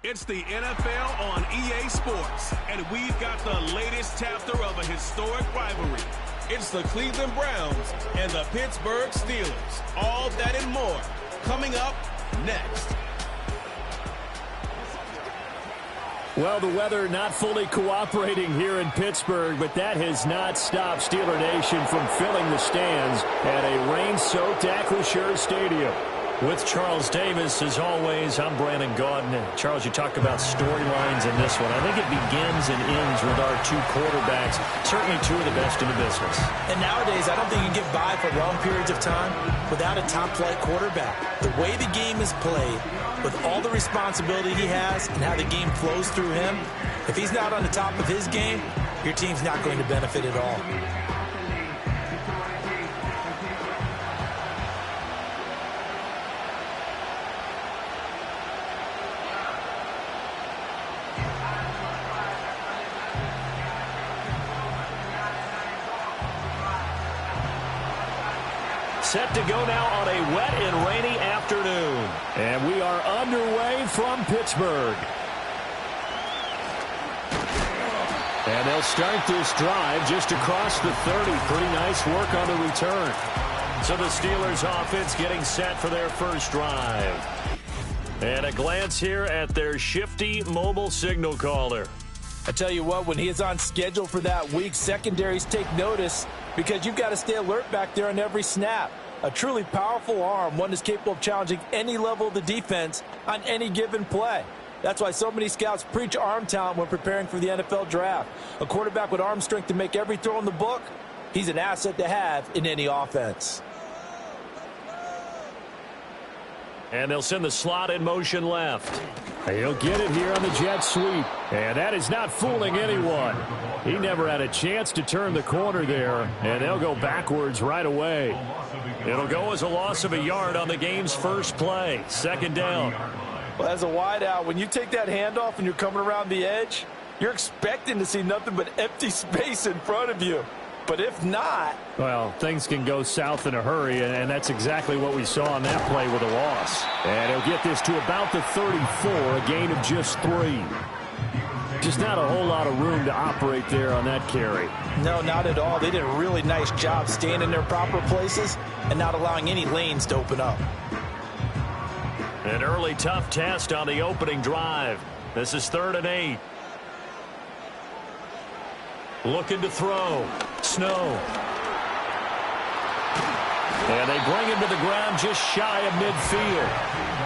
It's the NFL on EA Sports, and we've got the latest chapter of a historic rivalry. It's the Cleveland Browns and the Pittsburgh Steelers. All that and more coming up next. Well, the weather not fully cooperating here in Pittsburgh, but that has not stopped Steeler Nation from filling the stands at a rain-soaked Acrisure Stadium. With Charles Davis, as always, I'm Brandon Gaudin. Charles, you talk about storylines in this one. I think it begins and ends with our two quarterbacks, certainly two of the best in the business. And nowadays, I don't think you get by for long periods of time without a top-flight quarterback. The way the game is played, with all the responsibility he has and how the game flows through him, if he's not on the top of his game, your team's not going to benefit at all. Set to go now on a wet and rainy afternoon. And we are underway from Pittsburgh. And they'll start this drive just across the 30. Pretty nice work on the return. So the Steelers offense getting set for their first drive. And a glance here at their shifty mobile signal caller. I tell you what, when he is on schedule for that week, secondaries take notice because you've got to stay alert back there on every snap. A truly powerful arm, one that's capable of challenging any level of the defense on any given play. That's why so many scouts preach arm talent when preparing for the NFL draft. A quarterback with arm strength to make every throw in the book, he's an asset to have in any offense. And they'll send the slot in motion left. He'll get it here on the jet sweep. And that is not fooling anyone. He never had a chance to turn the corner there. And they'll go backwards right away. It'll go as a loss of a yard on the game's first play. Second down. Well, as a wideout, when you take that handoff and you're coming around the edge, you're expecting to see nothing but empty space in front of you. But if not... well, things can go south in a hurry, and that's exactly what we saw on that play with a loss. And he'll get this to about the 34, a gain of just 3. Just not a whole lot of room to operate there on that carry. No, not at all. They did a really nice job staying in their proper places and not allowing any lanes to open up. An early tough test on the opening drive. This is 3rd and 8. Looking to throw. Snow. And they bring him to the ground just shy of midfield.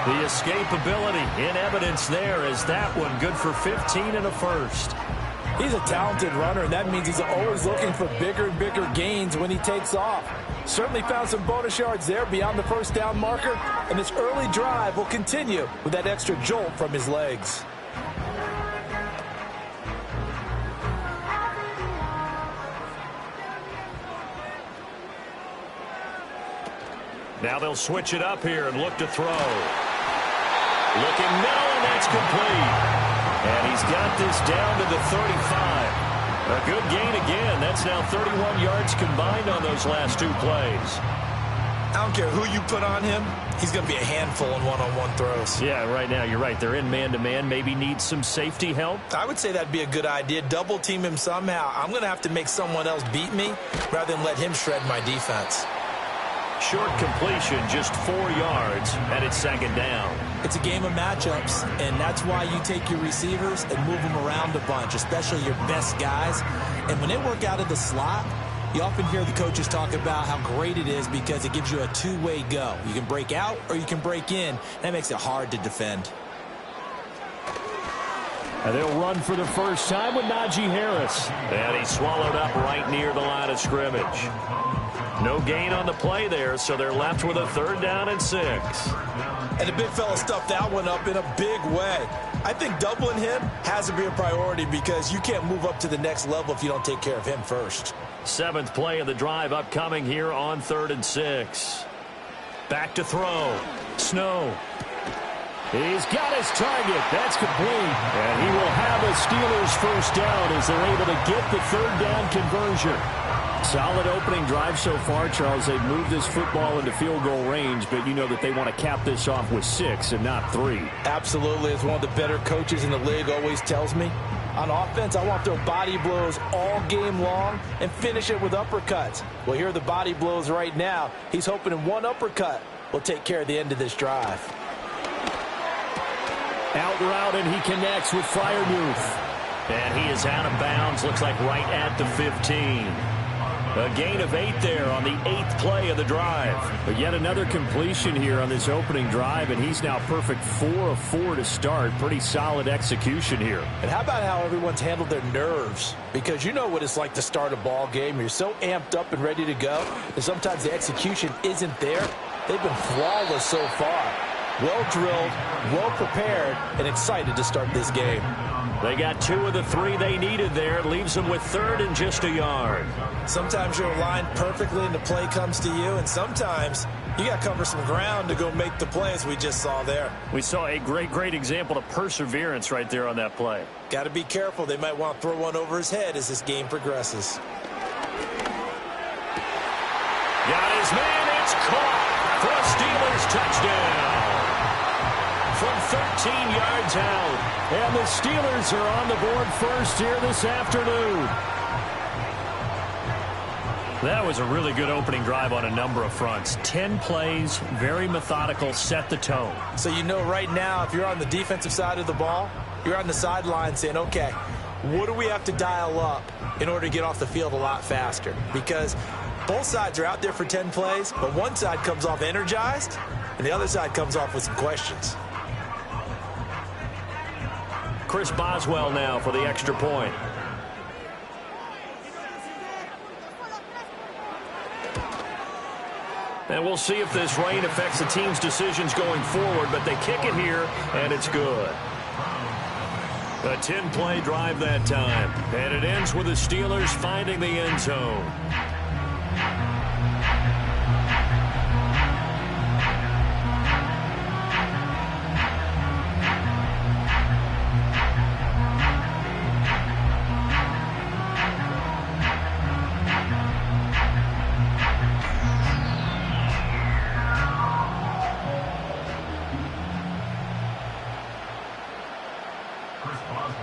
The escapability in evidence there as that one good for 15 and a first. He's a talented runner, and that means he's always looking for bigger and bigger gains when he takes off. Certainly found some bonus yards there beyond the first down marker, and this early drive will continue with that extra jolt from his legs. Now they'll switch it up here and look to throw. Looking middle, and that's complete. And he's got this down to the 35. A good gain again. That's now 31 yards combined on those last 2 plays. I don't care who you put on him. He's going to be a handful in one-on-one throws. Yeah, right now you're right. They're in man-to-man. Maybe need some safety help. I would say that'd be a good idea. Double team him somehow. I'm going to have to make someone else beat me rather than let him shred my defense. Short completion, just 4 yards, and it's 2nd down. It's a game of matchups, and that's why you take your receivers and move them around a bunch, especially your best guys. And when they work out of the slot, you often hear the coaches talk about how great it is because it gives you a two-way go. You can break out or you can break in. That makes it hard to defend. And they'll run for the first time with Najee Harris. And he's swallowed up right near the line of scrimmage. No gain on the play there, so they're left with a 3rd down and 6. And the big fella stuffed that one up in a big way. I think doubling him has to be a priority because you can't move up to the next level if you don't take care of him first. 7th play of the drive upcoming here on 3rd and 6. Back to throw. Snow. He's got his target. That's complete. And he will have a Steelers first down as they're able to get the 3rd down conversion. Solid opening drive so far, Charles. They've moved this football into field goal range, but you know that they want to cap this off with 6 and not 3. Absolutely. As one of the better coaches in the league always tells me, on offense, I want to throw body blows all game long and finish it with uppercuts. Well, here are the body blows right now. He's hoping in one uppercut will take care of the end of this drive. Out route, and he connects with Freiermuth. And he is out of bounds, looks like right at the 15. A gain of 8 there on the 8th play of the drive. But yet another completion here on this opening drive, and he's now perfect 4 of 4 to start. Pretty solid execution here. And how about how everyone's handled their nerves? Because you know what it's like to start a ball game. You're so amped up and ready to go, and sometimes the execution isn't there. They've been flawless so far. Well drilled, well prepared, and excited to start this game. They got 2 of the 3 they needed there. It leaves them with 3rd and just a yard. Sometimes you're aligned perfectly and the play comes to you, and sometimes you got to cover some ground to go make the plays we just saw there. We saw a great example of perseverance right there on that play. Got to be careful. They might want to throw one over his head as this game progresses. Got his man. It's caught for a Steelers touchdown. From 13 yards out. And the Steelers are on the board first here this afternoon. That was a really good opening drive on a number of fronts. 10 plays, very methodical, set the tone. So you know right now, if you're on the defensive side of the ball, you're on the sideline saying, okay, what do we have to dial up in order to get off the field a lot faster? Because both sides are out there for 10 plays, but one side comes off energized, and the other side comes off with some questions. Chris Boswell now for the extra point. And we'll see if this rain affects the team's decisions going forward, but they kick it here, and it's good. A 10-play drive that time, and it ends with the Steelers finding the end zone.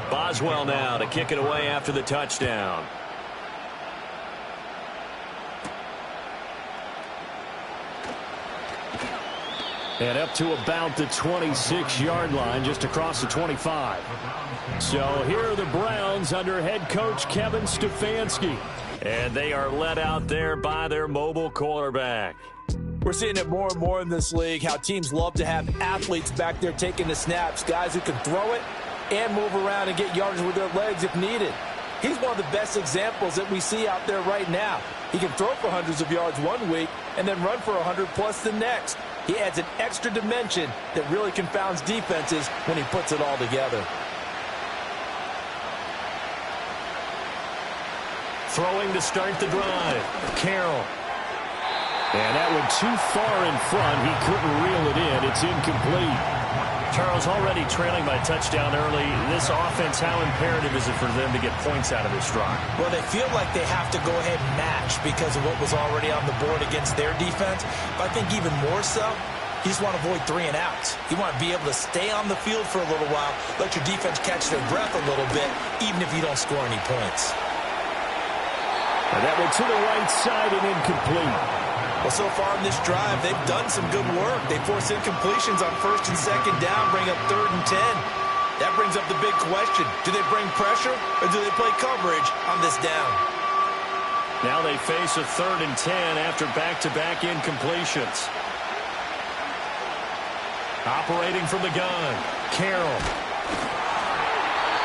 Boswell now to kick it away after the touchdown. And up to about the 26-yard line, just across the 25. So here are the Browns under head coach Kevin Stefanski. And they are led out there by their mobile quarterback. We're seeing it more and more in this league, how teams love to have athletes back there taking the snaps, guys who can throw it and move around and get yards with their legs if needed. He's one of the best examples that we see out there right now. He can throw for hundreds of yards one week and then run for 100+ the next. He adds an extra dimension that really confounds defenses when he puts it all together. Throwing to start the drive. Carroll. And that went too far in front. He couldn't reel it in. It's incomplete. Charles, already trailing by touchdown early. This offense, how imperative is it for them to get points out of this drive? Well, they feel like they have to go ahead and match because of what was already on the board against their defense. But I think even more so, you just want to avoid 3 and outs. You want to be able to stay on the field for a little while, let your defense catch their breath a little bit, even if you don't score any points. And that went to the right side and incomplete. Well, so far in this drive, they've done some good work. They force incompletions on 1st and 2nd down, bring up 3rd and 10. That brings up the big question. Do they bring pressure or do they play coverage on this down? Now they face a 3rd and 10 after back-to-back incompletions. Operating from the gun, Carroll.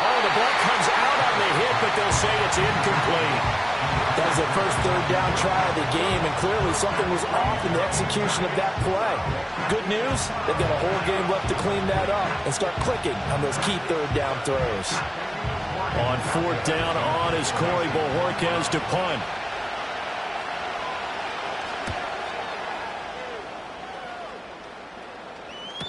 Oh, the block comes out on the hit, but they'll say it's incomplete. That was their first 3rd down try of the game, and clearly something was off in the execution of that play. Good news, they've got a whole game left to clean that up and start clicking on those key 3rd down throws. On 4th down on is Corey Bojorquez to punt.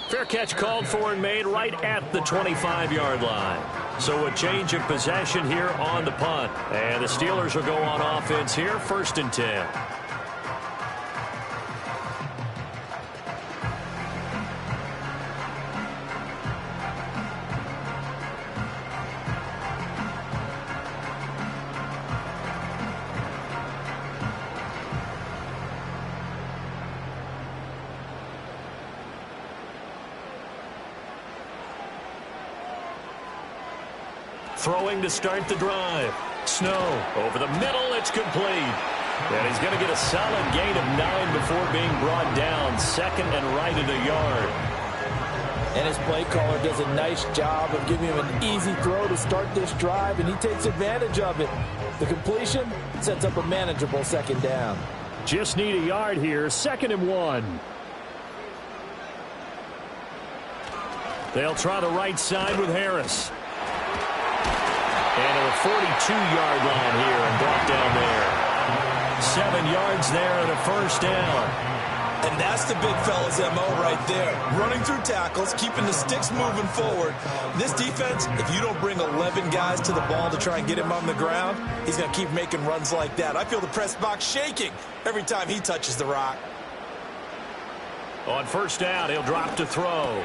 Fair catch called for and made right at the 25-yard line. So a change of possession here on the punt. And the Steelers will go on offense here, 1st and 10. Throwing to start the drive. Snow over the middle. It's complete. And he's going to get a solid gain of 9 before being brought down. 2nd and right at a yard. And his play caller does a nice job of giving him an easy throw to start this drive, and he takes advantage of it. The completion sets up a manageable 2nd down. Just need a yard here. 2nd and 1. They'll try the right side with Harris. And a 42-yard line here and brought down there. 7 yards there and a 1st down. And that's the big fella's MO right there. Running through tackles, keeping the sticks moving forward. This defense, if you don't bring 11 guys to the ball to try and get him on the ground, he's going to keep making runs like that. I feel the press box shaking every time he touches the rock. On 1st down, he'll drop to throw.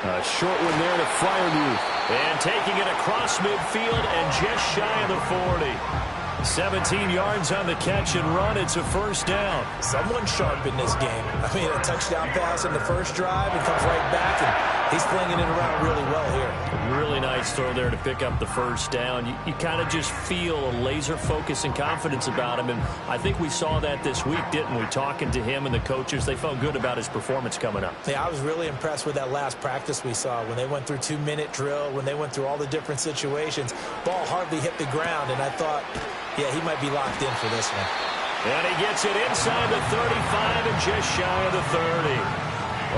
A short one there to Freiermuth. And taking it across midfield and just shy of the 40. 17 yards on the catch and run. It's a 1st down. Someone sharp in this game. I mean, a touchdown pass in the first drive and comes right back, and he's flinging it around really well here. Really nice throw there to pick up the 1st down. You kind of just feel a laser focus and confidence about him, and I think we saw that this week, didn't we? Talking to him and the coaches, they felt good about his performance coming up. Yeah, I was really impressed with that last practice we saw when they went through 2-minute drill, when they went through all the different situations. Ball hardly hit the ground, and I thought, yeah, he might be locked in for this one. And he gets it inside the 35 and just shy of the 30.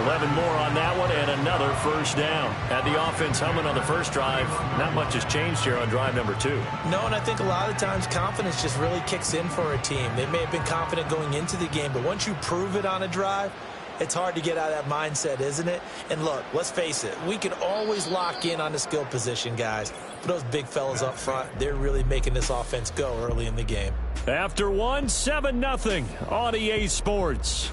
11 more on that one and another 1st down. Had the offense humming on the first drive. Not much has changed here on drive number 2. No, and I think a lot of times confidence just really kicks in for a team. They may have been confident going into the game, but once you prove it on a drive, it's hard to get out of that mindset, isn't it? And look, let's face it, we can always lock in on the skill position, guys. But those big fellas up front, they're really making this offense go early in the game. After 1, 7-0 on EA Sports.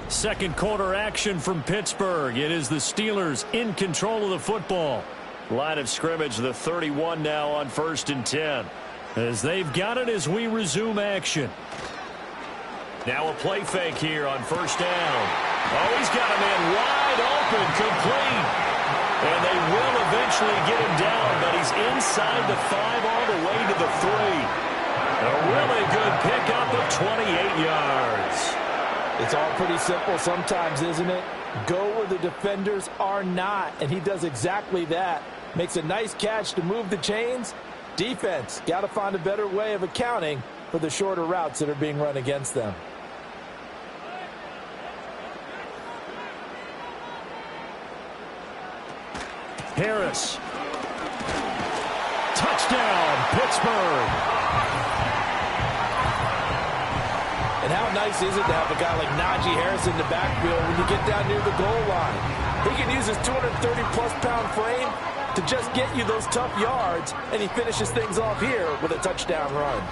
Second quarter action from Pittsburgh. It is the Steelers in control of the football. Line of scrimmage, the 31 now on 1st and 10. As they've got it as we resume action. Now a play fake here on 1st down. Oh, he's got a man wide open, complete. And they will eventually get him down, but he's inside the 5 all the way to the 3. A really good pickup of 28 yards. It's all pretty simple sometimes, isn't it? Go where the defenders are not, and he does exactly that. Makes a nice catch to move the chains. Defense, got to find a better way of accounting for the shorter routes that are being run against them. Harris. Touchdown, Pittsburgh. And how nice is it to have a guy like Najee Harris in the backfield when you get down near the goal line? He can use his 230-plus pound frame to just get you those tough yards, and he finishes things off here with a touchdown run.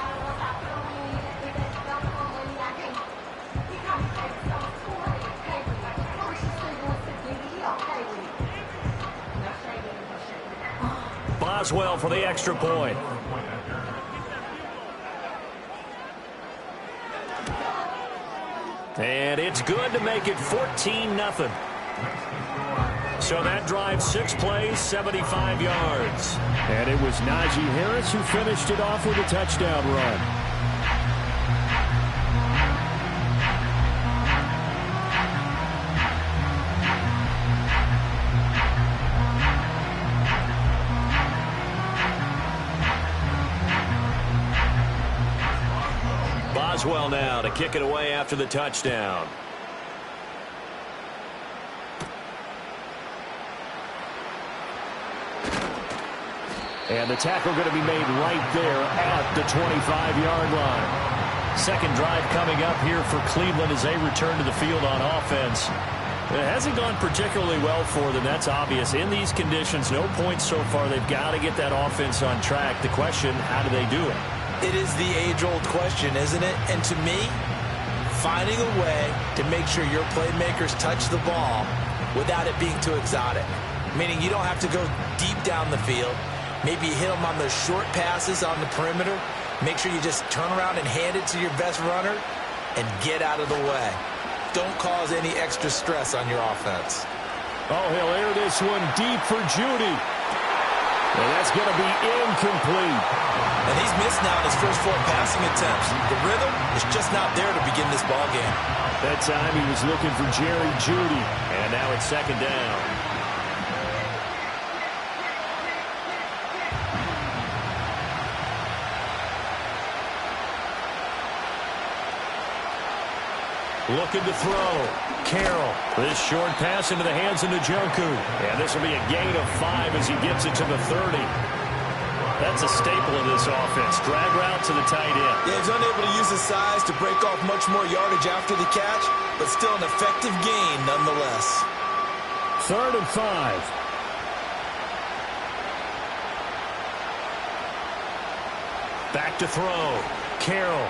Boswell for the extra point. And it's good to make it 14-0. So that drive, 6 plays, 75 yards. And it was Najee Harris who finished it off with a touchdown run. Boswell now to kick it away after the touchdown. And the tackle going to be made right there at the 25-yard line. Second drive coming up here for Cleveland as they return to the field on offense. It hasn't gone particularly well for them, that's obvious. In these conditions, no points so far. They've got to get that offense on track. The question, how do they do it? It is the age-old question, isn't it? And to me, finding a way to make sure your playmakers touch the ball without it being too exotic. Meaning you don't have to go deep down the field. Maybe you hit them on those short passes on the perimeter. Make sure you just turn around and hand it to your best runner and get out of the way. Don't cause any extra stress on your offense. Oh, he'll air this one deep for Judy. And that's going to be incomplete. And he's missed now in his first 4 passing attempts. The rhythm is just not there to begin this ball game. That time he was looking for Jerry Judy. And now it's second down. Looking to throw. Carroll. This short pass into the hands of Njoku. And this will be a gain of 5 as he gets it to the 30. That's a staple of this offense. Drag route to the tight end. Yeah, he's unable to use his size to break off much more yardage after the catch, but still an effective gain nonetheless. 3rd and 5. Back to throw. Carroll.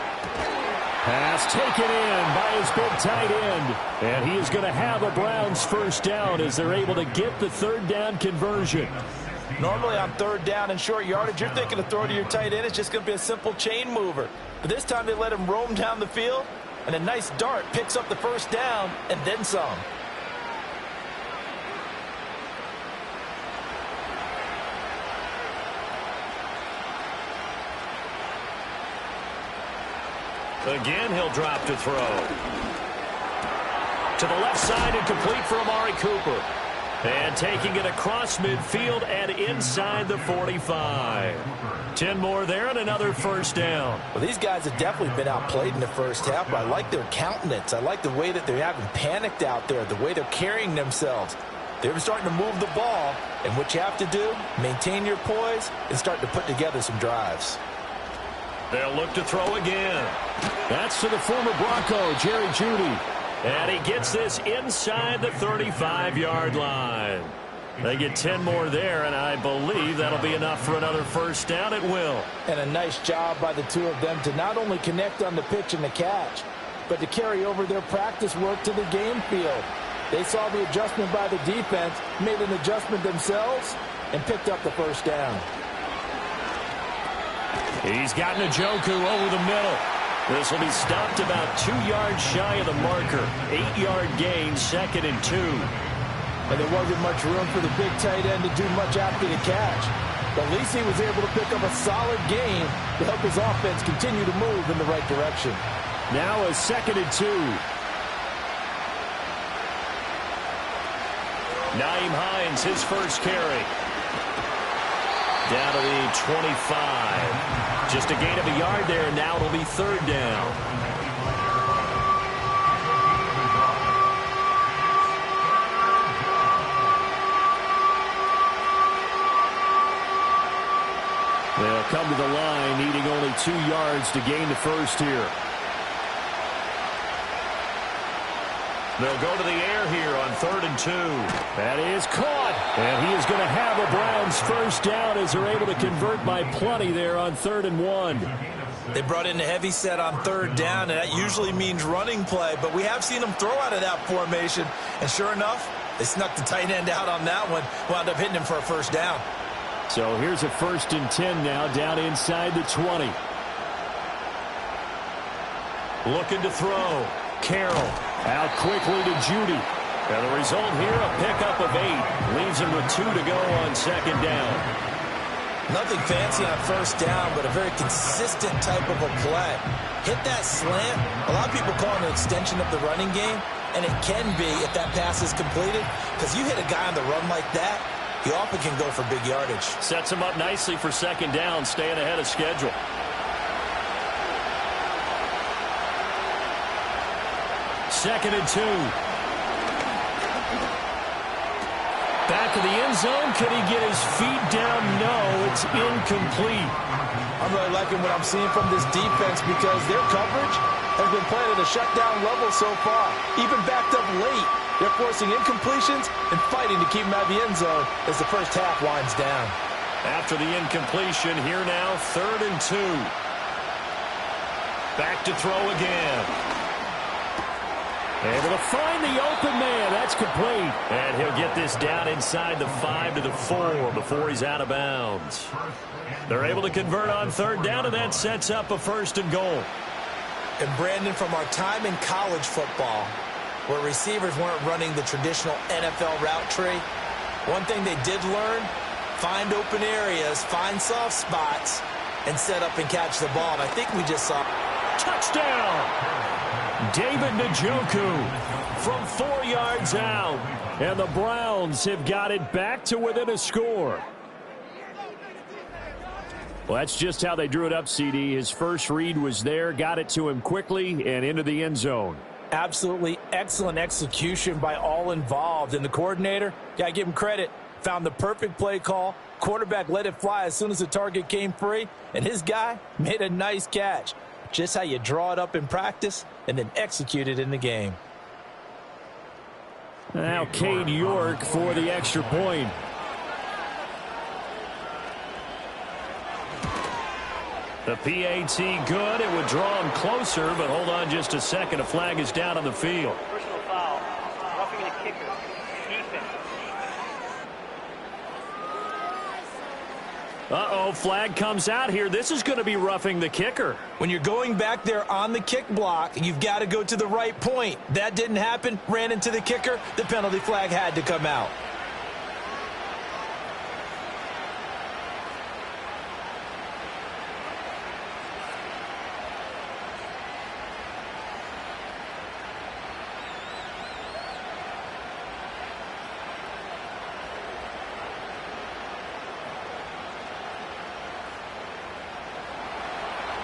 Pass taken in by his big tight end. And he is going to have a Browns first down as they're able to get the 3rd down conversion. Normally on 3rd down and short yardage, you're thinking to throw to your tight end. It's just going to be a simple chain mover. But this time they let him roam down the field, and a nice dart picks up the first down and then some. Again, he'll drop to throw. To the left side and complete for Amari Cooper. And taking it across midfield and inside the 45. 10 more there and another first down. Well, these guys have definitely been outplayed in the first half, but I like their countenance. I like the way that they haven't panicked out there, the way they're carrying themselves. They're starting to move the ball, and what you have to do, maintain your poise and start to put together some drives. They'll look to throw again. That's to the former Bronco, Jerry Judy. And he gets this inside the 35-yard line. They get 10 more there, and I believe that'll be enough for another first down. It will. And a nice job by the two of them to not only connect on the pitch and the catch, but to carry over their practice work to the game field. They saw the adjustment by the defense, made an adjustment themselves, and picked up the first down. He's got Njoku over the middle. This will be stopped about 2 yards shy of the marker. 8-yard gain, 2nd and 2. And there wasn't much room for the big tight end to do much after the catch. But at least he was able to pick up a solid gain to help his offense continue to move in the right direction. Now a 2nd and 2. Nyheim Hines, his first carry. Down to the 25. Just a gain of a yard there, and now it'll be 3rd down. They'll come to the line, needing only 2 yards to gain the first here. They'll go to the air here on 3rd and 2. That is caught. And he is going to have a Browns first down as they're able to convert by plenty there on 3rd and 1. They brought in a heavy set on 3rd down, and that usually means running play. But we have seen them throw out of that formation. And sure enough, they snuck the tight end out on that one. Wound up hitting him for a first down. So here's a 1st and 10 now down inside the 20. Looking to throw. Carroll. Out quickly to Judy. And the result here, a pickup of 8. Leaves him with 2 to go on 2nd down. Nothing fancy on 1st down, but a very consistent type of a play. Hit that slant. A lot of people call it an extension of the running game, and it can be if that pass is completed, because you hit a guy on the run like that, he often can go for big yardage. Sets him up nicely for 2nd down, staying ahead of schedule. Second and 2. Back back of the end zone. Can he get his feet down? No, it's incomplete. I'm really liking what I'm seeing from this defense because their coverage has been playing at a shutdown level so far. Even backed up late, they're forcing incompletions and fighting to keep him out of the end zone as the first half winds down. After the incompletion, here now, 3rd and 2. Back to throw again. Able to find the open man. That's complete. And he'll get this down inside the 5 to the 4 before he's out of bounds. They're able to convert on 3rd down, and that sets up a 1st and goal. And Brandon, from our time in college football, where receivers weren't running the traditional NFL route tree, one thing they did learn, find open areas, find soft spots, and set up and catch the ball. And I think we just saw touchdown. David Njoku from 4 yards out. And the Browns have got it back to within a score. Well, that's just how they drew it up, CD. His first read was there, got it to him quickly, and into the end zone. Absolutely excellent execution by all involved. And the coordinator, got to give him credit, found the perfect play call. Quarterback let it fly as soon as the target came free, and his guy made a nice catch. Just how you draw it up in practice and then execute it in the game. Now Cade York for the extra point. The PAT good. It would draw him closer, but hold on just a second. A flag is down on the field. Personal foul. Roughing the kicker. Defense. Uh-oh, flag comes out here. This is going to be roughing the kicker. When you're going back there on the kick block, you've got to go to the right point. That didn't happen. Ran into the kicker. The penalty flag had to come out.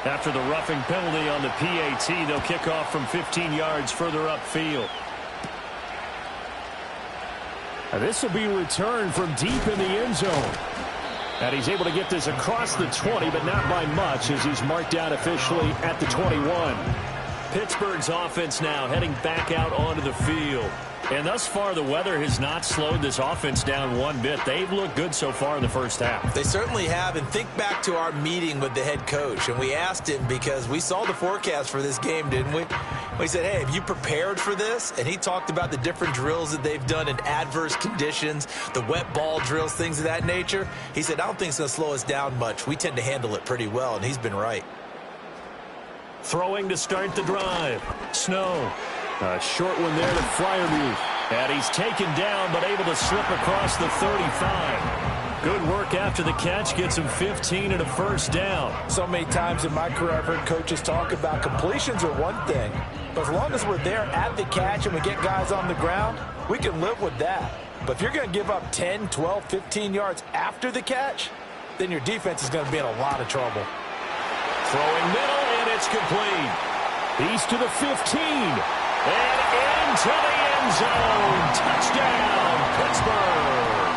After the roughing penalty on the PAT, they'll kick off from 15 yards further upfield. This will be returned from deep in the end zone. And he's able to get this across the 20, but not by much as he's marked out officially at the 21. Pittsburgh's offense now heading back out onto the field. And thus far, the weather has not slowed this offense down one bit. They've looked good so far in the first half. They certainly have. And think back to our meeting with the head coach. And we asked him because we saw the forecast for this game, didn't we? We said, hey, have you prepared for this? And he talked about the different drills that they've done in adverse conditions, the wet ball drills, things of that nature. He said, I don't think it's going to slow us down much. We tend to handle it pretty well, and he's been right. Throwing to start the drive. Snow. A short one there to Freiermuth. And he's taken down, but able to slip across the 35. Good work after the catch. Gets him 15 and a first down. So many times in my career, I've heard coaches talk about completions are one thing. But as long as we're there at the catch and we get guys on the ground, we can live with that. But if you're going to give up 10, 12, 15 yards after the catch, then your defense is going to be in a lot of trouble. Throwing middle, and it's complete. He's to the 15. And into the end zone. Touchdown, Pittsburgh.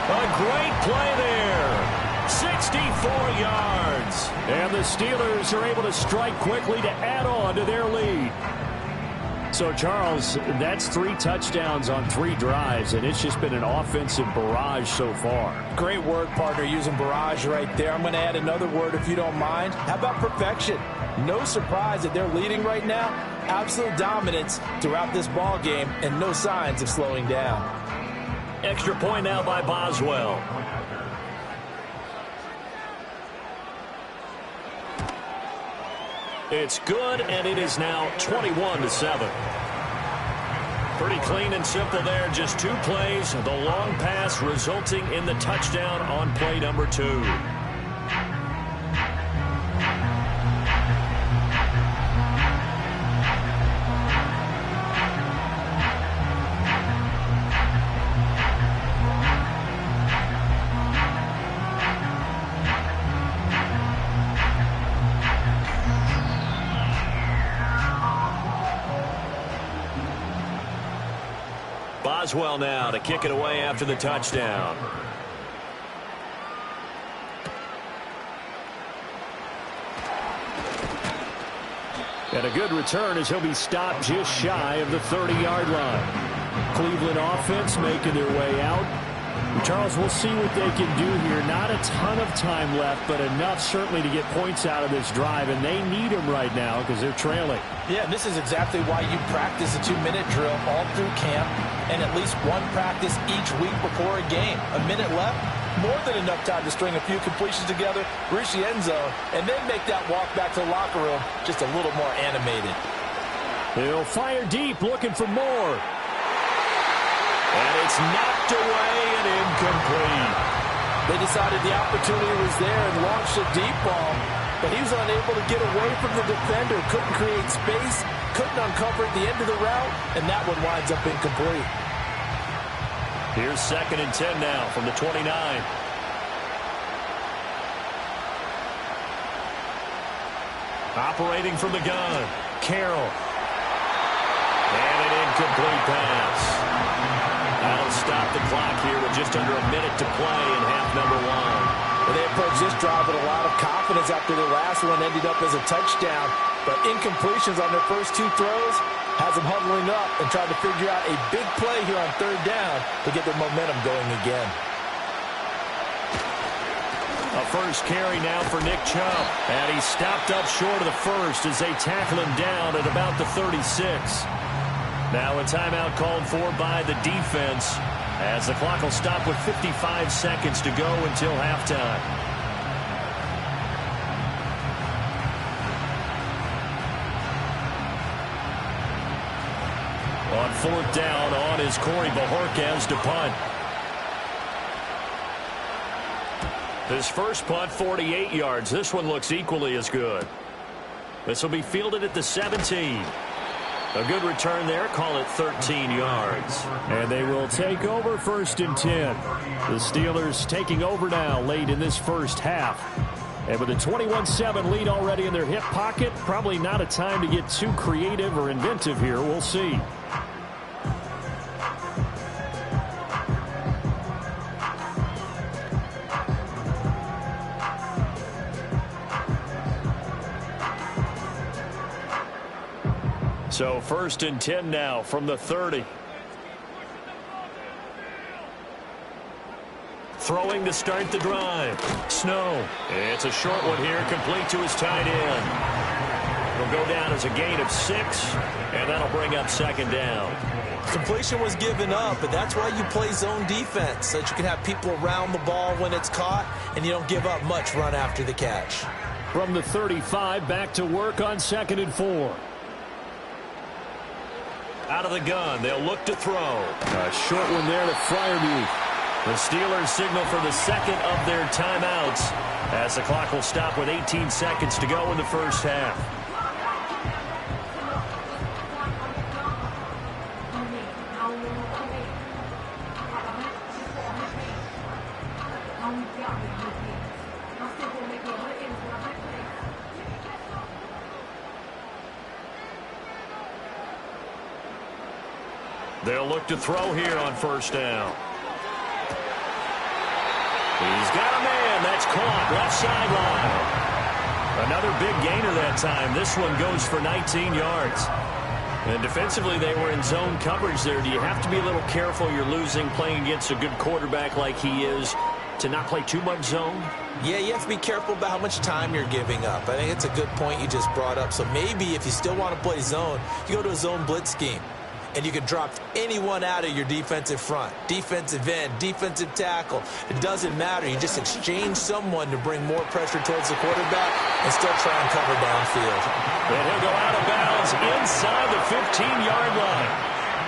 A great play there. 64 yards. And the Steelers are able to strike quickly to add on to their lead. So, Charles, that's 3 touchdowns on 3 drives, and it's just been an offensive barrage so far. Great word, partner, using barrage right there. I'm going to add another word if you don't mind. How about perfection? No surprise that they're leading right now. Absolute dominance throughout this ball game and no signs of slowing down. Extra point now by Boswell. It's good, and it is now 21-7. Pretty clean and simple there. Just 2 plays. The long pass resulting in the touchdown on play number 2. Boswell now to kick it away after the touchdown. And a good return as he'll be stopped just shy of the 30-yard line. Cleveland offense making their way out. Charles, we'll see what they can do here. Not a ton of time left, but enough certainly to get points out of this drive, and they need them right now because they're trailing. Yeah, and this is exactly why you practice a 2-minute drill all through camp and at least one practice each week before a game. A minute left, more than enough time to string a few completions together, reach the end zone, and then make that walk back to the locker room just a little more animated. He'll fire deep, looking for more. And it's knocked away and incomplete. They decided the opportunity was there and launched a deep ball, but he was unable to get away from the defender, couldn't create space, couldn't uncover at the end of the route, and that one winds up incomplete. Here's 2nd and 10 now from the 29. Operating from the gun, Carroll. And an incomplete pass. That'll stop the clock here with just under a minute to play in half number 1. Well, they approached this drive with a lot of confidence after their last one ended up as a touchdown. But incompletions on their first 2 throws has them huddling up and trying to figure out a big play here on 3rd down to get their momentum going again. A first carry now for Nick Chubb. And he's stopped up short of the first as they tackle him down at about the 36. Now a timeout called for by the defense as the clock will stop with 55 seconds to go until halftime. On 4th down, on is Corey Bajorquez to punt. His first punt, 48 yards. This one looks equally as good. This will be fielded at the 17. A good return there. Call it 13 yards. And they will take over 1st and 10. The Steelers taking over now late in this first half. And with a 21-7 lead already in their hip pocket, probably not a time to get too creative or inventive here. We'll see. So 1st and 10 now from the 30. Throwing to start the drive. Snow. It's a short one here, complete to his tight end. It'll go down as a gain of 6, and that'll bring up 2nd down. Completion was given up, but that's why you play zone defense, so that you can have people around the ball when it's caught, and you don't give up much run after the catch. From the 35, back to work on 2nd and 4. Out of the gun, they'll look to throw. A short one there to Freiermuth. The Steelers signal for the 2nd of their timeouts as the clock will stop with 18 seconds to go in the first half. They'll look to throw here on 1st down. He's got a man. That's caught. Left sideline. Another big gainer that time. This one goes for 19 yards. And defensively, they were in zone coverage there. Do you have to be a little careful? You're losing, playing against a good quarterback like he is, to not play too much zone? Yeah, you have to be careful about how much time you're giving up. I think it's a good point you just brought up. So maybe if you still want to play zone, you go to a zone blitz scheme. And you can drop anyone out of your defensive front, defensive end, defensive tackle. It doesn't matter. You just exchange someone to bring more pressure towards the quarterback and still try and cover downfield. And he'll go out of bounds inside the 15-yard line.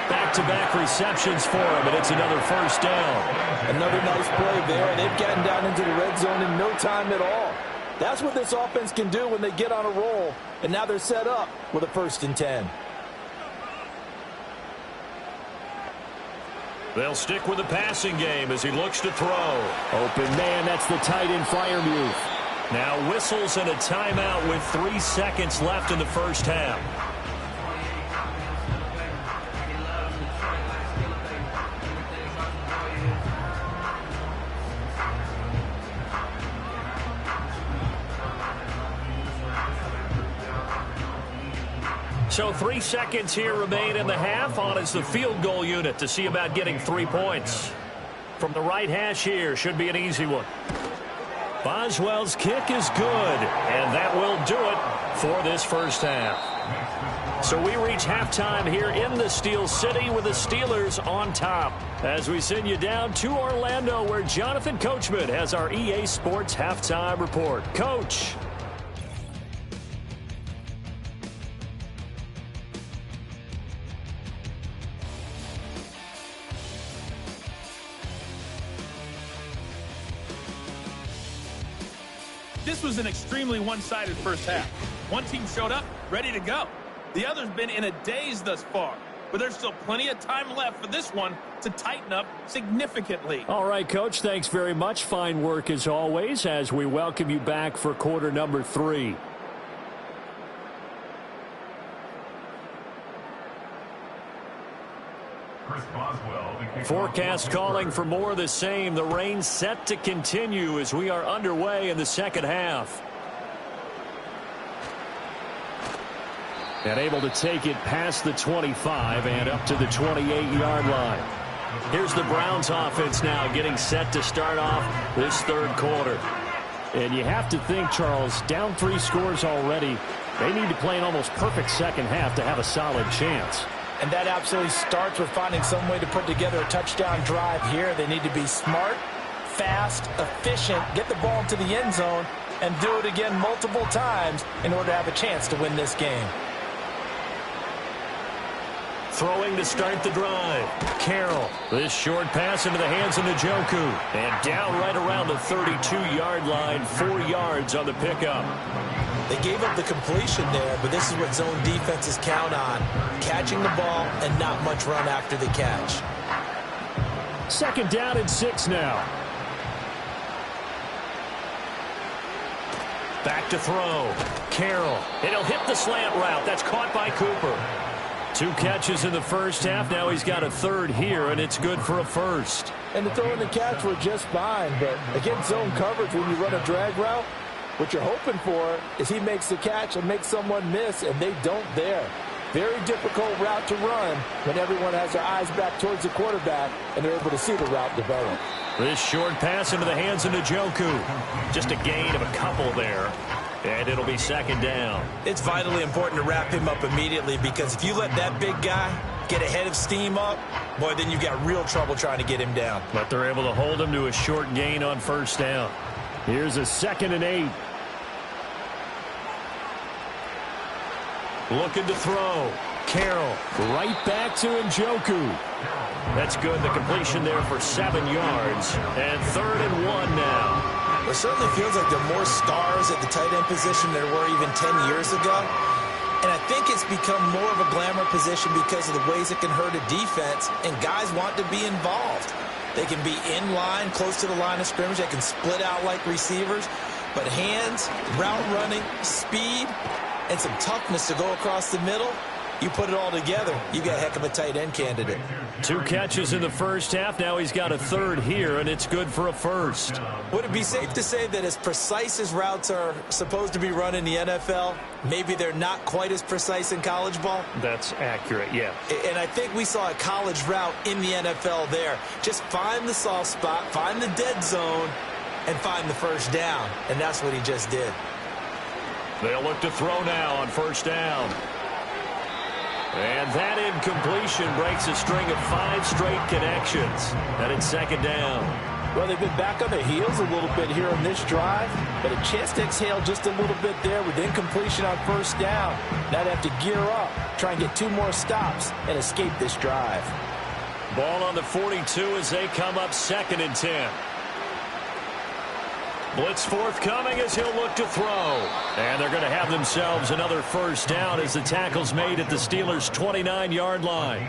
Back-to-back receptions for him, and it's another 1st down. Another nice play there, and they've gotten down into the red zone in no time at all. That's what this offense can do when they get on a roll, and now they're set up with a 1st and 10. They'll stick with the passing game as he looks to throw. Open man, that's the tight end Freiermuth. Now whistles and a timeout with 3 seconds left in the first half. So 3 seconds here remain in the half. On is the field goal unit to see about getting 3 points. From the right hash here, should be an easy one. Boswell's kick is good, and that will do it for this first half. So we reach halftime here in the Steel City with the Steelers on top. As we send you down to Orlando, where Jonathan Coachman has our EA Sports halftime report. Coach. This was an extremely one-sided first half. One team showed up, ready to go. The other's been in a daze thus far, but there's still plenty of time left for this one to tighten up significantly. All right, Coach, thanks very much. Fine work as always as we welcome you back for quarter number 3. Forecast calling for more of the same. The rain set to continue as we are underway in the second half. And able to take it past the 25 and up to the 28-yard line. Here's the Browns offense now getting set to start off this third quarter. And you have to think, Charles, down 3 scores already. They need to play an almost perfect second half to have a solid chance. And that absolutely starts with finding some way to put together a touchdown drive here. They need to be smart, fast, efficient, get the ball into the end zone, and do it again multiple times in order to have a chance to win this game. Throwing to start the drive. Carroll. This short pass into the hands of Njoku. And down right around the 32-yard line. 4 yards on the pickup. They gave up the completion there, but this is what zone defenses count on. Catching the ball and not much run after the catch. 2nd down and 6 now. Back to throw. Carroll. And he'll hit the slant route. That's caught by Cooper. 2 catches in the first half. Now he's got a 3rd here, and it's good for a 1st. And the throw and the catch were just fine, but against zone coverage, when you run a drag route, what you're hoping for is he makes the catch and makes someone miss, and they don't there. Very difficult route to run when everyone has their eyes back towards the quarterback, and they're able to see the route develop. This short pass into the hands of Njoku. Just a gain of a couple there. And it'll be 2nd down. It's vitally important to wrap him up immediately, because if you let that big guy get ahead of steam up, boy, then you've got real trouble trying to get him down. But they're able to hold him to a short gain on 1st down. Here's a 2nd and 8. Looking to throw. Carroll right back to Njoku. That's good. The completion there for 7 yards. And 3rd and 1 now. It certainly feels like there are more stars at the tight end position than there were even 10 years ago. And I think it's become more of a glamour position because of the ways it can hurt a defense, and guys want to be involved. They can be in line, close to the line of scrimmage. They can split out like receivers. But hands, route running, speed, and some toughness to go across the middle, you put it all together, you got a heck of a tight end candidate. 2 catches in the first half. Now he's got a 3rd here, and it's good for a 1st. Would it be safe to say that as precise as routes are supposed to be run in the NFL, maybe they're not quite as precise in college ball? That's accurate, yeah. And I think we saw a college route in the NFL there. Just find the soft spot, find the dead zone, and find the 1st down. And that's what he just did. They'll look to throw now on 1st down. And that incompletion breaks a string of 5 straight connections. And it's 2nd down. Well, they've been back on their heels a little bit here on this drive, but a chance to exhale just a little bit there with incompletion on 1st down. Now they have to gear up, try and get 2 more stops, and escape this drive. Ball on the 42 as they come up 2nd and 10. Blitz forthcoming as he'll look to throw. And they're going to have themselves another 1st down as the tackle's made at the Steelers' 29-yard line.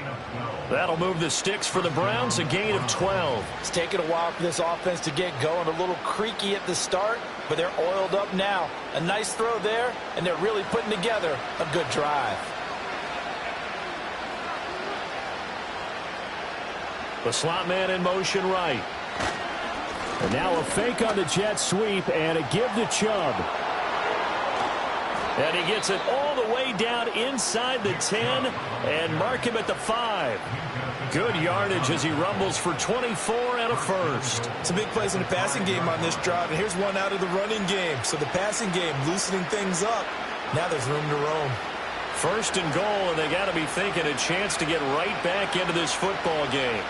That'll move the sticks for the Browns, a gain of 12. It's taken a while for this offense to get going. A little creaky at the start, but they're oiled up now. A nice throw there, and they're really putting together a good drive. The slot man in motion right. And now a fake on the jet sweep and a give to Chubb. And he gets it all the way down inside the 10 and mark him at the 5. Good yardage as he rumbles for 24 and a first. Some big plays in the passing game on this drive, and here's one out of the running game. So the passing game loosening things up. Now there's room to roam. First and goal, and they got to be thinking a chance to get right back into this football game.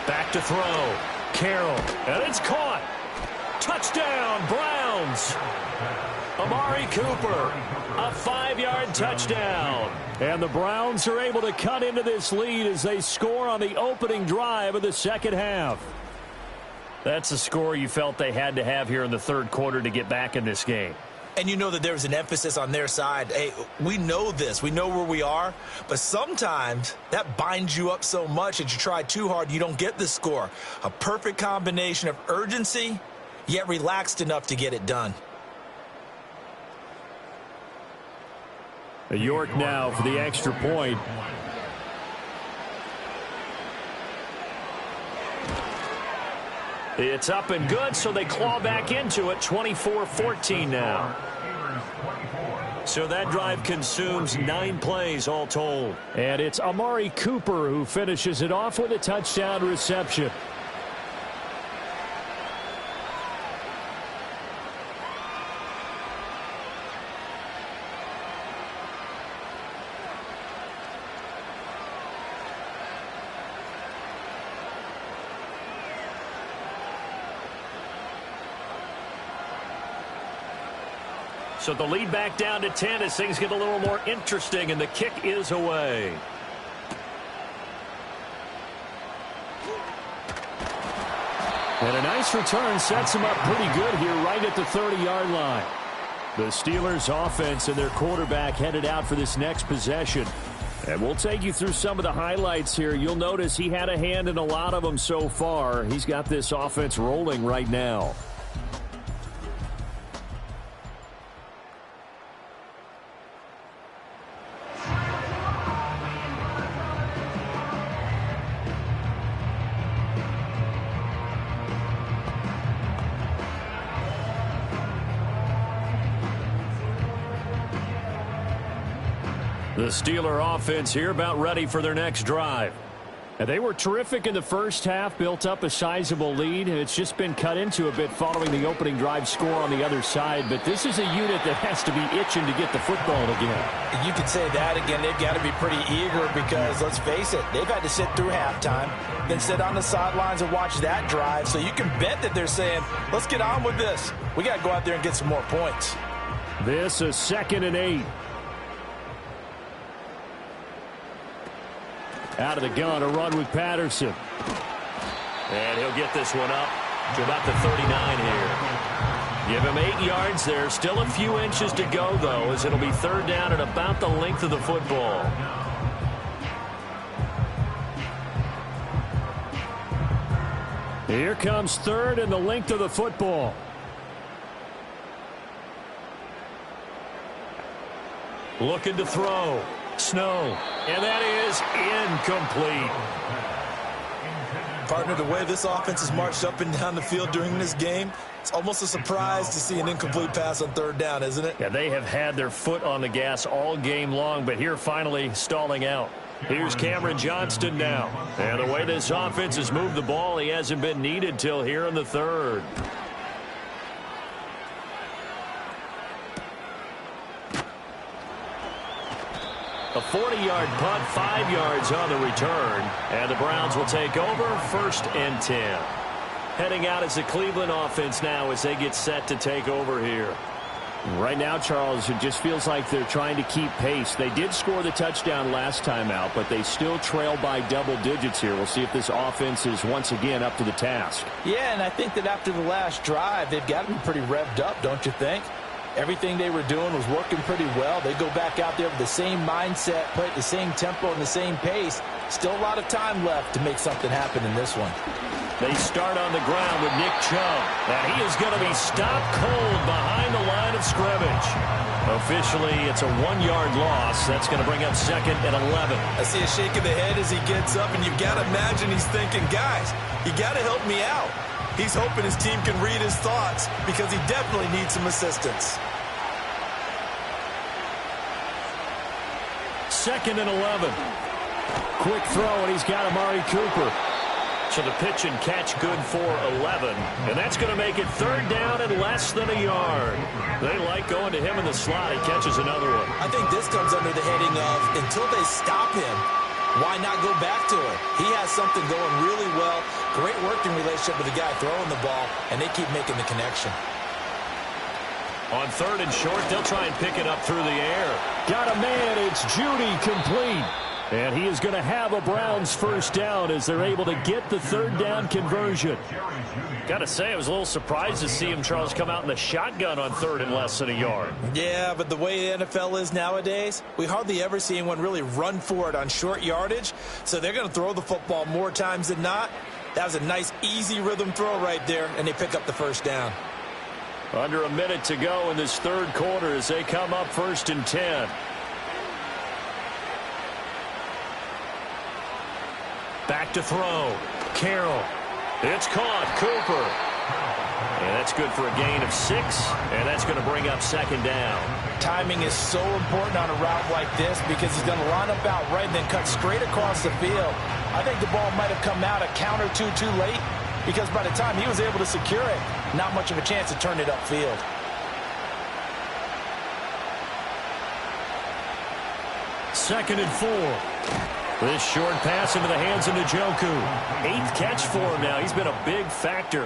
Back to throw. Carroll, and it's caught. Touchdown, Browns. Amari Cooper, a 5-yard touchdown. And the Browns are able to cut into this lead as they score on the opening drive of the second half. That's a score you felt they had to have here in the third quarter to get back in this game. And you know that there was an emphasis on their side. Hey, we know this. We know where we are. But sometimes that binds you up so much that you try too hard, you don't get the score. A perfect combination of urgency, yet relaxed enough to get it done. York now for the extra point. It's up and good, so they claw back into it. 24-14 now. So that drive consumes 9 plays all told. And it's Amari Cooper who finishes it off with a touchdown reception. So the lead back down to 10 as things get a little more interesting, and the kick is away. And a nice return sets him up pretty good here right at the 30-yard line. The Steelers offense and their quarterback headed out for this next possession. And we'll take you through some of the highlights here. You'll notice he had a hand in a lot of them so far. He's got this offense rolling right now. The Steeler offense here about ready for their next drive. And they were terrific in the first half, built up a sizable lead, and it's just been cut into a bit following the opening drive score on the other side. But this is a unit that has to be itching to get the football again. You could say that again. They've got to be pretty eager because, let's face it, they've had to sit through halftime, then sit on the sidelines and watch that drive. So you can bet that they're saying, let's get on with this. We got to go out there and get some more points. This is 2nd and 8. Out of the gun, a run with Patterson. And he'll get this one up to about the 39 here. Give him 8 yards there. Still a few inches to go, though, as it'll be 3rd down at about the length of the football. Here comes 3rd and the length of the football. Looking to throw. Snow. And that is incomplete. Partner, the way this offense has marched up and down the field during this game, it's almost a surprise to see an incomplete pass on 3rd down, isn't it? Yeah, they have had their foot on the gas all game long, but here finally stalling out. Here's Cameron Johnston now. And the way this offense has moved the ball, he hasn't been needed till here in the 3rd. A 40-yard punt, 5 yards on the return. And the Browns will take over 1st and 10. Heading out as the Cleveland offense now as they get set to take over here. Right now, Charles, it just feels like they're trying to keep pace. They did score the touchdown last time out, but they still trail by double digits here. We'll see if this offense is once again up to the task. Yeah, and I think that after the last drive, they've got to be pretty revved up, don't you think? Everything they were doing was working pretty well. They go back out there with the same mindset, play at the same tempo and the same pace. Still a lot of time left to make something happen in this one. They start on the ground with Nick Chubb. And he is going to be stopped cold behind the line of scrimmage. Officially, it's a 1-yard loss. That's going to bring up 2nd and 11. I see a shake of the head as he gets up, and you've got to imagine he's thinking, guys, you got to help me out. He's hoping his team can read his thoughts because he definitely needs some assistance. 2nd and 11. Quick throw, and he's got Amari Cooper. So the pitch and catch good for 11. And that's going to make it 3rd down and less than a yard. They like going to him in the slot. He catches another one. I think this comes under the heading of until they stop him, why not go back to it? He has something going really well. Great working relationship with the guy throwing the ball, and they keep making the connection. On 3rd and short, they'll try and pick it up through the air. Got a man. It's Judy, complete. And he is going to have a Browns 1st down as they're able to get the 3rd down conversion. Got to say, I was a little surprised to see him, Charles, come out in the shotgun on 3rd and less than a yard. Yeah, but the way the NFL is nowadays, we hardly ever see anyone really run for it on short yardage. So they're going to throw the football more times than not. That was a nice, easy rhythm throw right there, and they pick up the 1st down. Under a minute to go in this 3rd quarter as they come up 1st and 10. Back to throw. Carroll. It's caught. Cooper. And that's good for a gain of 6. And that's going to bring up 2nd down. Timing is so important on a route like this because he's going to line up out right and then cut straight across the field. I think the ball might have come out a count or two too late because by the time he was able to secure it, not much of a chance to turn it upfield. Second and 4. This short pass into the hands of Njoku. 8th catch for him now. He's been a big factor.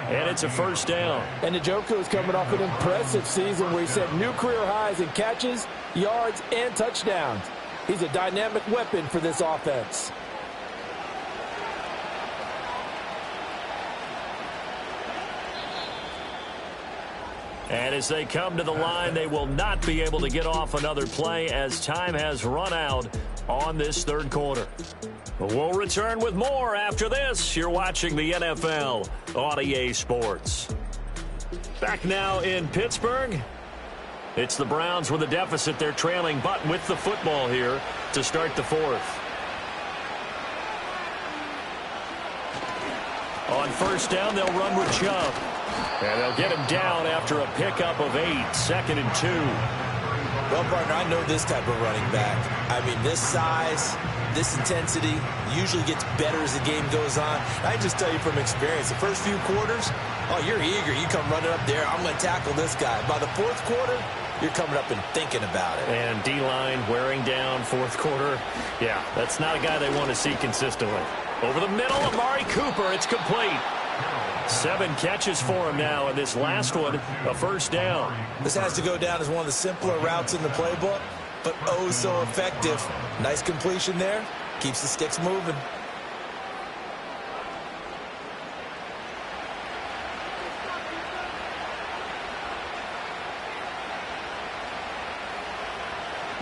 And it's a 1st down. And Njoku is coming off an impressive season where he set new career highs in catches, yards, and touchdowns. He's a dynamic weapon for this offense. And as they come to the line, they will not be able to get off another play as time has run out on this 3rd quarter. We'll return with more after this. You're watching the NFL on EA Sports. Back now in Pittsburgh. It's the Browns with a deficit. They're trailing, but with the football here to start the 4th. On 1st down, they'll run with Chubb. And they'll get him down after a pickup of 8, 2nd and 2. Well, partner, I know this type of running back. I mean, this size, this intensity usually gets better as the game goes on. I can just tell you from experience, the first few quarters, oh, you're eager. You come running up there, I'm going to tackle this guy. By the 4th quarter, you're coming up and thinking about it. And D-line wearing down 4th quarter. Yeah, that's not a guy they want to see consistently. Over the middle, Amari Cooper. It's complete. 7 catches for him now, and this last one, a 1st down. This has to go down as one of the simpler routes in the playbook, but oh so effective. Nice completion there. Keeps the sticks moving.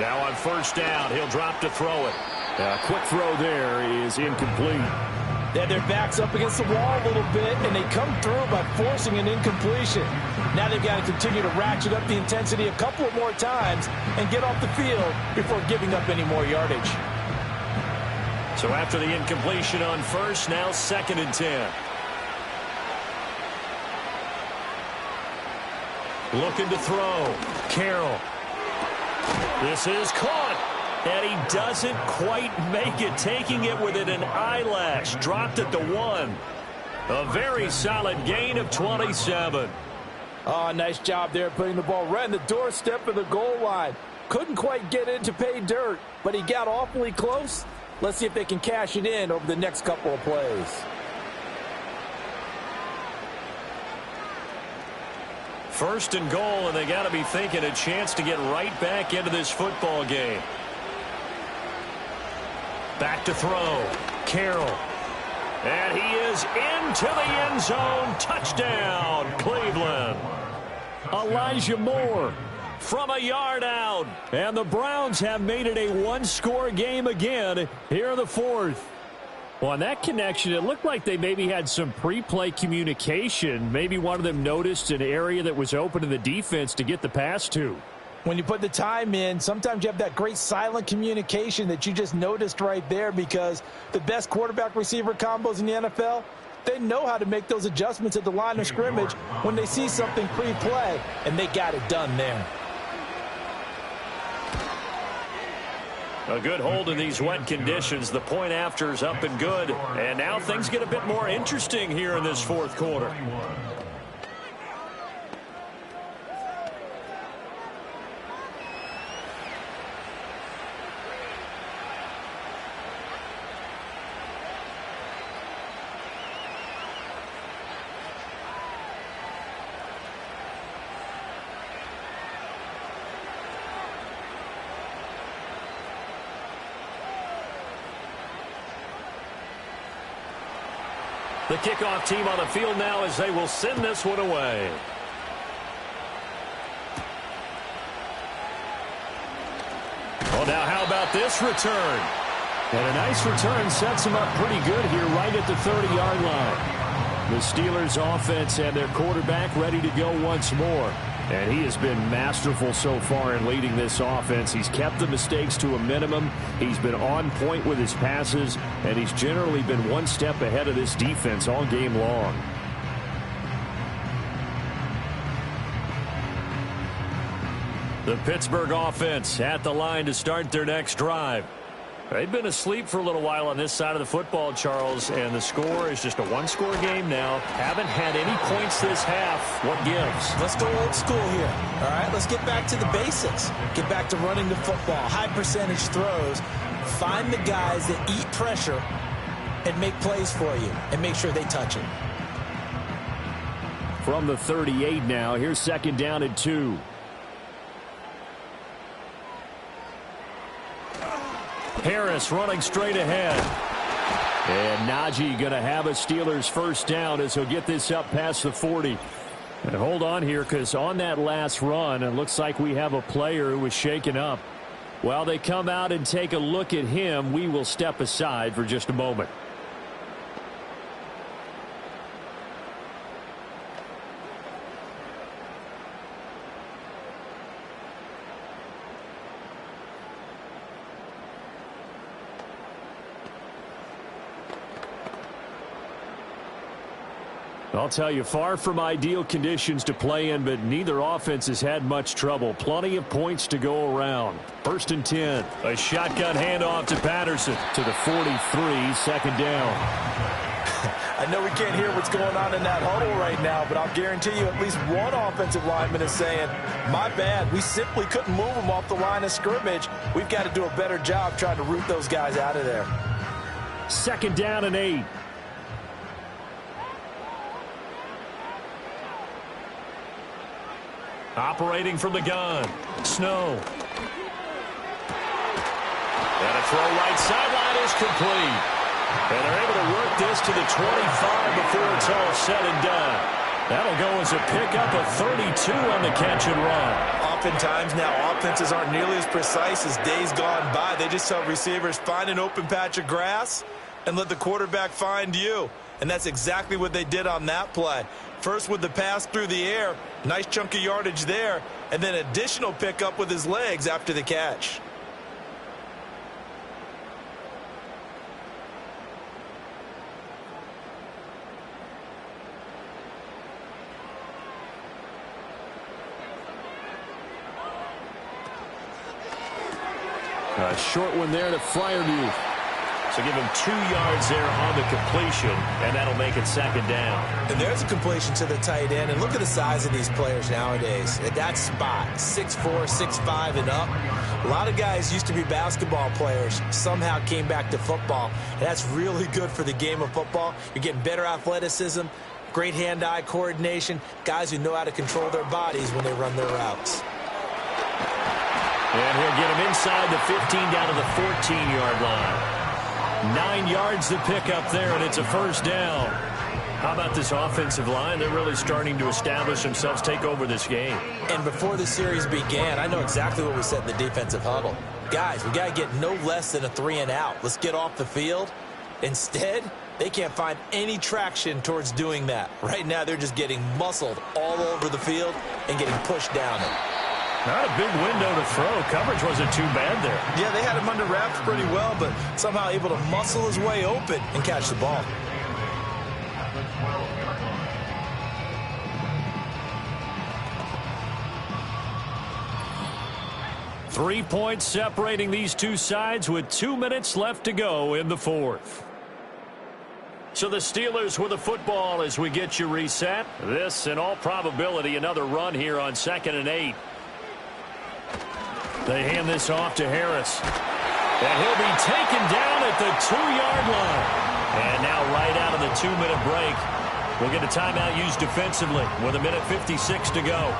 Now on 1st down, he'll drop to throw it. A quick throw there is incomplete. They had their backs up against the wall a little bit, and they come through by forcing an incompletion. Now they've got to continue to ratchet up the intensity a couple of more times and get off the field before giving up any more yardage. So after the incompletion on 1st, now 2nd and 10. Looking to throw. Carroll. This is caught. And he doesn't quite make it, taking it within an eyelash. Dropped it to 1. A very solid gain of 27. Oh, nice job there putting the ball right in the doorstep of the goal line. Couldn't quite get in to pay dirt, but he got awfully close. Let's see if they can cash it in over the next couple of plays. First and goal, and they got to be thinking a chance to get right back into this football game. Back to throw. Carroll. And he is into the end zone. Touchdown, Cleveland. Elijah Moore from a yard out. And the Browns have made it a one-score game again here in the 4th. Well, on that connection, it looked like they maybe had some pre-play communication. Maybe one of them noticed an area that was open in the defense to get the pass to. When you put the time in, sometimes you have that great silent communication that you just noticed right there, because the best quarterback-receiver combos in the NFL, they know how to make those adjustments at the line of scrimmage when they see something pre-play, and they got it done there. A good hold in these wet conditions. The point after is up and good. And now things get a bit more interesting here in this fourth quarter. The kickoff team on the field now as they will send this one away. Well, now how about this return? And a nice return sets them up pretty good here right at the 30-yard line. The Steelers offense and their quarterback ready to go once more. And he has been masterful so far in leading this offense. He's kept the mistakes to a minimum. He's been on point with his passes, and he's generally been one step ahead of this defense all game long. The Pittsburgh offense at the line to start their next drive. They've been asleep for a little while on this side of the football, Charles, and the score is just a one-score game now. Haven't had any points this half. What gives? Let's go old school here. All right, let's get back to the basics. Get back to running the football, high-percentage throws. Find the guys that eat pressure and make plays for you and make sure they touch it. From the 38 now, here's second down and 2. Harris running straight ahead. And Najee going to have a Steelers first down as he'll get this up past the 40. And hold on here, because on that last run, it looks like we have a player who was shaken up. While they come out and take a look at him, we will step aside for just a moment. I'll tell you, far from ideal conditions to play in, but neither offense has had much trouble. Plenty of points to go around. First and 10. A shotgun handoff to Patterson to the 43, second down. I know we can't hear what's going on in that huddle right now, but I'll guarantee you at least one offensive lineman is saying, my bad, we simply couldn't move them off the line of scrimmage. We've got to do a better job trying to root those guys out of there. Second down and 8. Operating from the gun. Snow. And a throw right sideline is complete. And they're able to work this to the 25 before it's all said and done. That'll go as a pickup of 32 on the catch and run. Oftentimes now offenses aren't nearly as precise as days gone by. They just tell receivers, find an open patch of grass and let the quarterback find you. And that's exactly what they did on that play. First with the pass through the air, nice chunk of yardage there, and then additional pickup with his legs after the catch. A short one there to Freiermuth. So give him 2 yards there on the completion, and that'll make it second down. And there's a completion to the tight end. And look at the size of these players nowadays. At that spot, 6'4", 6'5", and up. A lot of guys used to be basketball players, somehow came back to football. And that's really good for the game of football. You're getting better athleticism, great hand-eye coordination, guys who know how to control their bodies when they run their routes. And he'll get him inside the 15 down to the 14-yard line. 9 yards to pick up there, and it's a first down. How about this offensive line? They're really starting to establish themselves, take over this game. And before the series began, I know exactly what we said in the defensive huddle. Guys, we got to get no less than a 3 and out. Let's get off the field. Instead, they can't find any traction towards doing that. Right now, they're just getting muscled all over the field and getting pushed down it. Not a big window to throw. Coverage wasn't too bad there. Yeah, they had him under wraps pretty well, but somehow able to muscle his way open and catch the ball. 3 points separating these two sides with 2 minutes left to go in the fourth. So the Steelers with the football as we get you reset. This, in all probability, another run here on 2nd and 8. They hand this off to Harris. And he'll be taken down at the 2-yard line. And now right out of the 2-minute break, we'll get a timeout used defensively with 1:56 to go.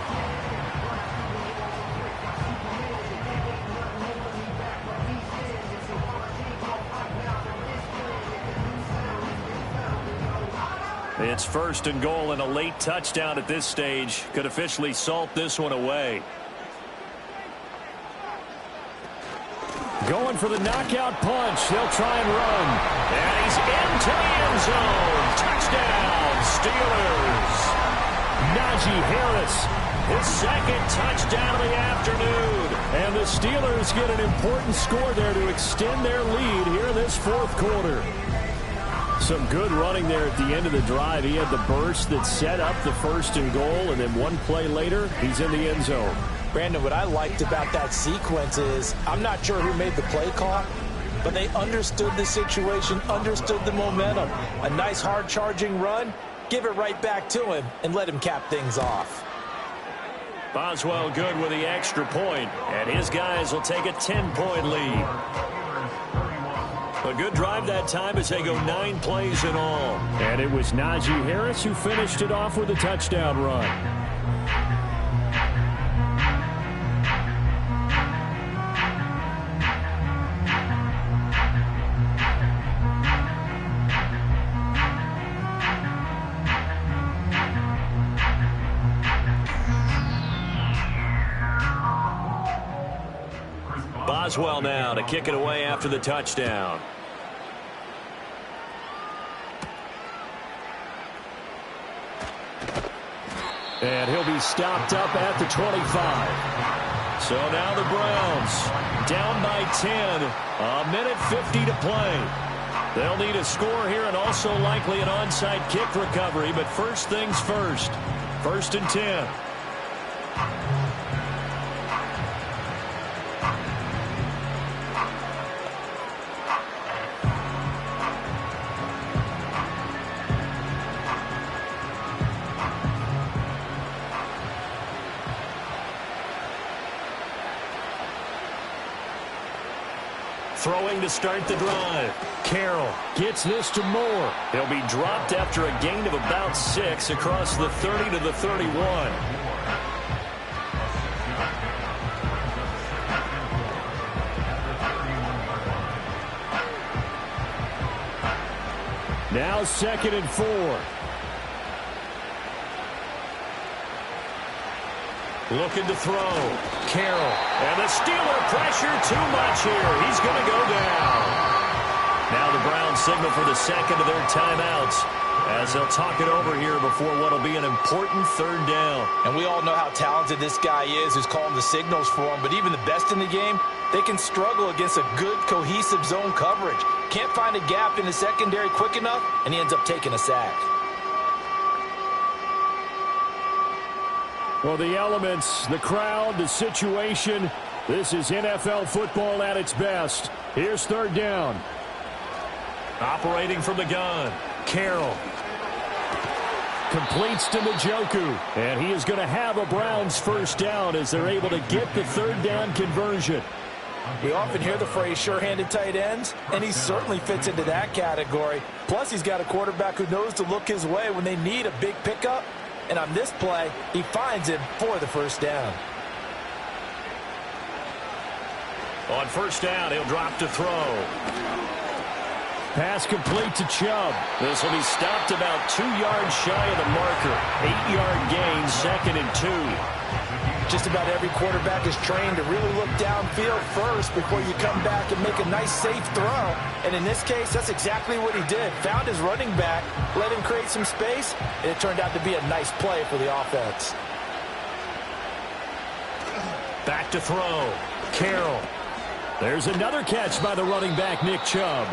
It's 1st and goal, and a late touchdown at this stage could officially salt this one away. Going for the knockout punch. They'll try and run. And he's into the end zone. Touchdown, Steelers. Najee Harris, his 2nd touchdown of the afternoon. And the Steelers get an important score there to extend their lead here in this 4th quarter. Some good running there at the end of the drive. He had the burst that set up the 1st and goal, and then one play later, he's in the end zone. Brandon, what I liked about that sequence is I'm not sure who made the play call, but they understood the situation, understood the momentum. A nice hard-charging run, give it right back to him, and let him cap things off. Boswell good with the extra point, and his guys will take a 10-point lead. A good drive that time as they go 9 plays in all. And it was Najee Harris who finished it off with a touchdown run. Boswell now to kick it away after the touchdown. And he'll be stopped up at the 25. So now the Browns down by 10. 1:50 to play. They'll need a score here and also likely an onside kick recovery. But first things first. 1st and 10. Throwing to start the drive. Carroll gets this to Moore. He'll be dropped after a gain of about 6 across the 30 to the 31. Now 2nd and 4. Looking to throw. Carroll. And the Steeler pressure too much here. He's going to go down. Now the Browns signal for the 2nd of their timeouts as they'll talk it over here before what will be an important 3rd down. And we all know how talented this guy is who's calling the signals for him. But even the best in the game, they can struggle against a good, cohesive zone coverage. Can't find a gap in the secondary quick enough, and he ends up taking a sack. Well, the elements, the crowd, the situation, this is NFL football at its best. Here's 3rd down. Operating from the gun, Carroll. Completes to Njoku, and he is going to have a Browns 1st down as they're able to get the 3rd down conversion. We often hear the phrase sure-handed tight ends, and he certainly fits into that category. Plus, he's got a quarterback who knows to look his way when they need a big pickup. And on this play, he finds him for the 1st down. On 1st down, he'll drop to throw. Pass complete to Chubb. This will be stopped about 2 yards shy of the marker. 8-yard gain, 2nd and 2. Just about every quarterback is trained to really look downfield first before you come back and make a nice, safe throw. And in this case, that's exactly what he did. Found his running back, let him create some space, and it turned out to be a nice play for the offense. Back to throw. Carroll. There's another catch by the running back, Nick Chubb.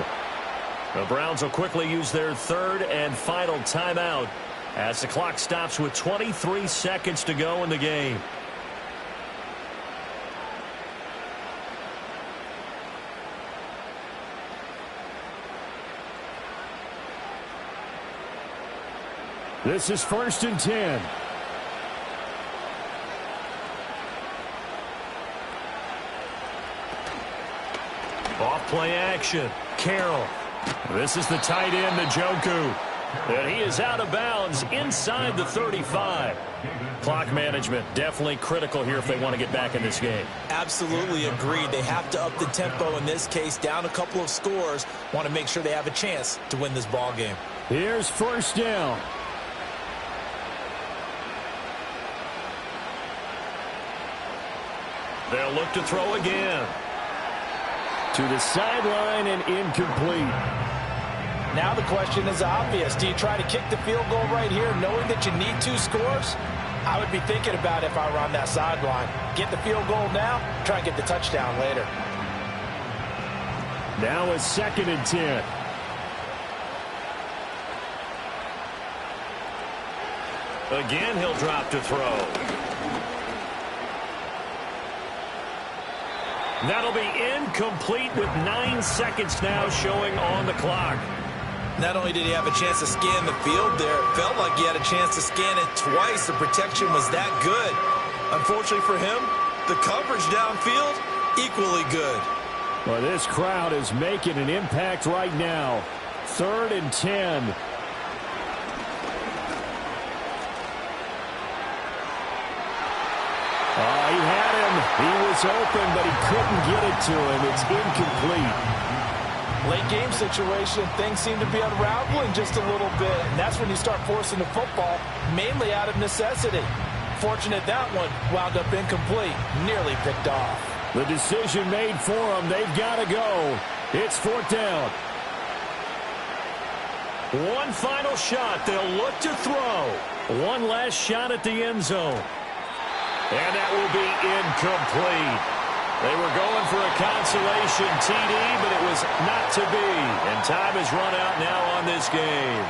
The Browns will quickly use their 3rd and final timeout as the clock stops with 23 seconds to go in the game. This is 1st and 10. Off play action. Carroll. This is the tight end, Njoku. And he is out of bounds inside the 35. Clock management definitely critical here if they want to get back in this game. Absolutely agreed. They have to up the tempo in this case, down a couple of scores. Want to make sure they have a chance to win this ball game. Here's 1st down. They'll look to throw again. To the sideline and incomplete. Now the question is obvious. Do you try to kick the field goal right here knowing that you need 2 scores? I would be thinking about if I were on that sideline. Get the field goal now, try and get the touchdown later. Now it's 2nd and 10. Again, he'll drop to throw. That'll be incomplete with 9 seconds now showing on the clock. Not only did he have a chance to scan the field there, it felt like he had a chance to scan it twice. The protection was that good. Unfortunately for him, the coverage downfield, equally good. Well, this crowd is making an impact right now. 3rd and 10. He had him. He was open, but he couldn't get it to him. It's incomplete. Late game situation, things seem to be unraveling just a little bit, and that's when you start forcing the football, mainly out of necessity. Fortunate that one wound up incomplete, nearly picked off. The decision made for them. They've got to go. It's 4th down. One final shot. They'll look to throw. One last shot at the end zone. And that will be incomplete. They were going for a consolation TD, but it was not to be. And time has run out now on this game.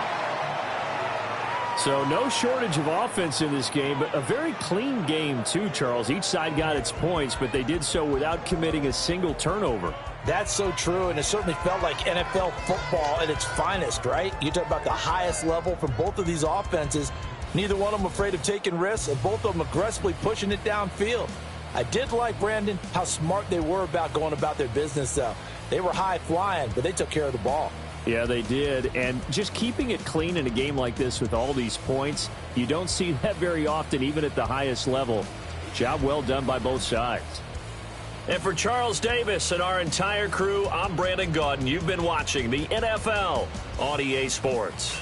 So no shortage of offense in this game, but a very clean game too, Charles. Each side got its points, but they did so without committing a single turnover. That's so true, and it certainly felt like NFL football at its finest, right? You talk about the highest level from both of these offenses. Neither one of them afraid of taking risks, and both of them aggressively pushing it downfield. I did like, Brandon, how smart they were about going about their business, though. They were high-flying, but they took care of the ball. Yeah, they did, and just keeping it clean in a game like this with all these points, you don't see that very often, even at the highest level. Job well done by both sides. And for Charles Davis and our entire crew, I'm Brandon Gaudin. You've been watching the NFL on EA Sports.